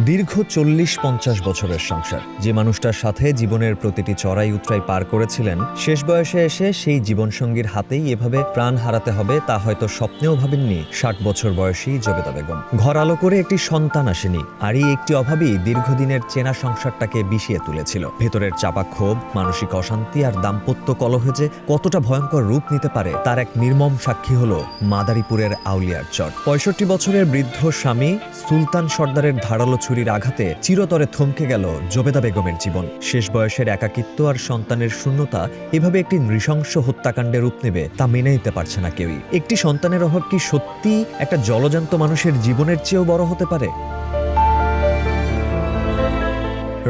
দীর্ঘ 40-50 বছরের সংসার, যে মানুষটার সাথে জীবনের প্রতিটি চড়াই উতরাই পার করেছিলেন, শেষ বয়সে এসে সেই জীবনসঙ্গীর হাতেই এভাবে প্রাণ হারাতে হবে তা হয়তো স্বপ্নেও ভাবেননি 60 বছর বয়সী জবেদা বেগম। ঘর আলো করে একটি সন্তান আসেনি, আর এই একটি অভাবই দীর্ঘদিনের চেনা সংসারটাকে বিষিয়ে তুলেছিল। ভেতরের চাপা ক্ষোভ, মানসিক অশান্তি আর দাম্পত্য কলহে যে কতটা ভয়ঙ্কর রূপ নিতে পারে তার এক নির্মম সাক্ষী হল মাদারীপুরের আউলিয়ার চর। 65 বছরের বৃদ্ধ স্বামী সুলতান সর্দারের ধারালো ছুরির আঘাতে চিরতরে থমকে গেল জবেদা বেগমের জীবন। শেষ বয়সের একাকিত্ব আর সন্তানের শূন্যতা এভাবে একটি নৃশংস হত্যাকাণ্ডে রূপ নেবে তা মেনে নিতে পারছে না কেউই। একটি সন্তানের অভাব কি সত্যি একটা জলজান্ত মানুষের জীবনের চেয়েও বড় হতে পারে?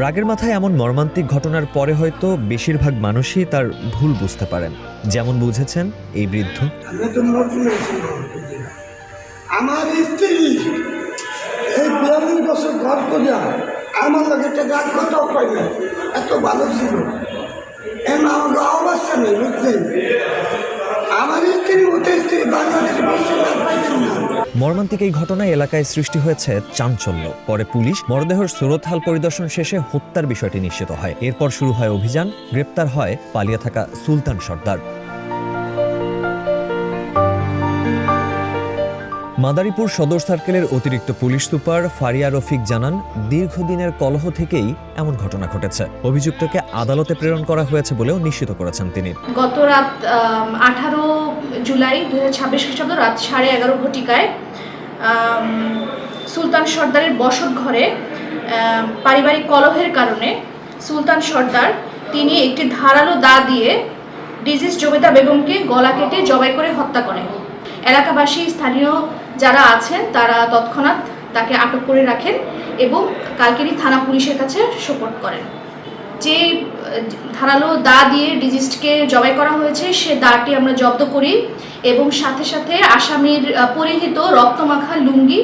রাগের মাথায় এমন মর্মান্তিক ঘটনার পরে হয়তো বেশিরভাগ মানুষই তার ভুল বুঝতে পারেন, যেমন বুঝেছেন এই বৃদ্ধ। আমার স্ত্রী এই 42 বছর ঘর করে আমার লোক একটা গাছ কথাও পাই না, এত ভালো ছিল। আমাকে অবস্থা নেই, বুঝছেন? আমার স্ত্রীর মতো স্ত্রী বাংলাদেশে পাইছেন না। মর্মান্তিক এই ঘটনায় এলাকায় সৃষ্টি হয়েছে চাঞ্চল্য। পরে পুলিশ মরদেহের সুরতহাল পরিদর্শন শেষে হত্যার বিষয়টি নিশ্চিত হয়। এরপর শুরু হয় অভিযান, গ্রেপ্তার হয় পালিয়ে থাকা সুলতান সর্দার। মাদারীপুর সদর সার্কেলের অতিরিক্ত পুলিশ সুপার ফারিয়া রফিক জানান, দীর্ঘদিনের কলহ থেকেই এমন ঘটনা ঘটেছে। অভিযুক্তকে আদালতে প্রেরণ করা হয়েছে বলেও নিশ্চিত করেছেন তিনি। গত রাত 18 জুলাই 2026 খ্রিস্টাব্দ রাত 11:30 ঘটিকায় সুলতান সর্দারের বসত ঘরে পারিবারিক কলহের কারণে সুলতান সর্দার তিনি একটি ধারালো দা দিয়ে ডিজিজ জবেদা বেগমকে গলা কেটে জবাই করে হত্যা করেন। এলাকাবাসী, স্থানীয় যারা আছেন তারা তৎক্ষণাৎ তাকে আটক করে রাখেন এবং কালকেরই থানা পুলিশের কাছে সোপর্দ করেন। যে ধারালো দা দিয়ে ডিজিজকে জবাই করা হয়েছে সে দাটি আমরা জব্দ করি এবং সাথে সাথে আসামির পরিহিত রক্তমাখা লুঙ্গি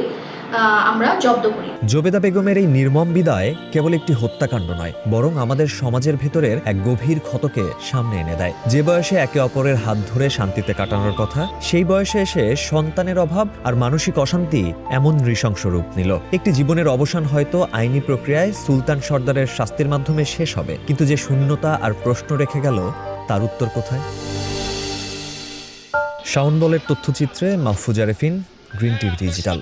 আমরা জব্দ করি। জবেদা বেগমের এই নির্মম বিদায় কেবল একটি হত্যাকাণ্ড নয়, বরং আমাদের সমাজের ভেতরের এক গভীর ক্ষতকে সামনে এনে দেয়। যে বয়সে একে অপরের হাত ধরে শান্তিতে কাটানোর কথা, সেই বয়সে এসে সন্তানের অভাব আর মানসিক অশান্তি এমন নৃশংস রূপ নিল। একটি জীবনের অবসান হয়তো আইনি প্রক্রিয়ায় সুলতান সর্দারের শাস্তির মাধ্যমে শেষ হবে, কিন্তু যে শূন্যতা আর প্রশ্ন রেখে গেল তার উত্তর কোথায়? শাওন বলের তথ্যচিত্রে মাহফুজা রেফিন, গ্রিন টিভি ডিজিটাল।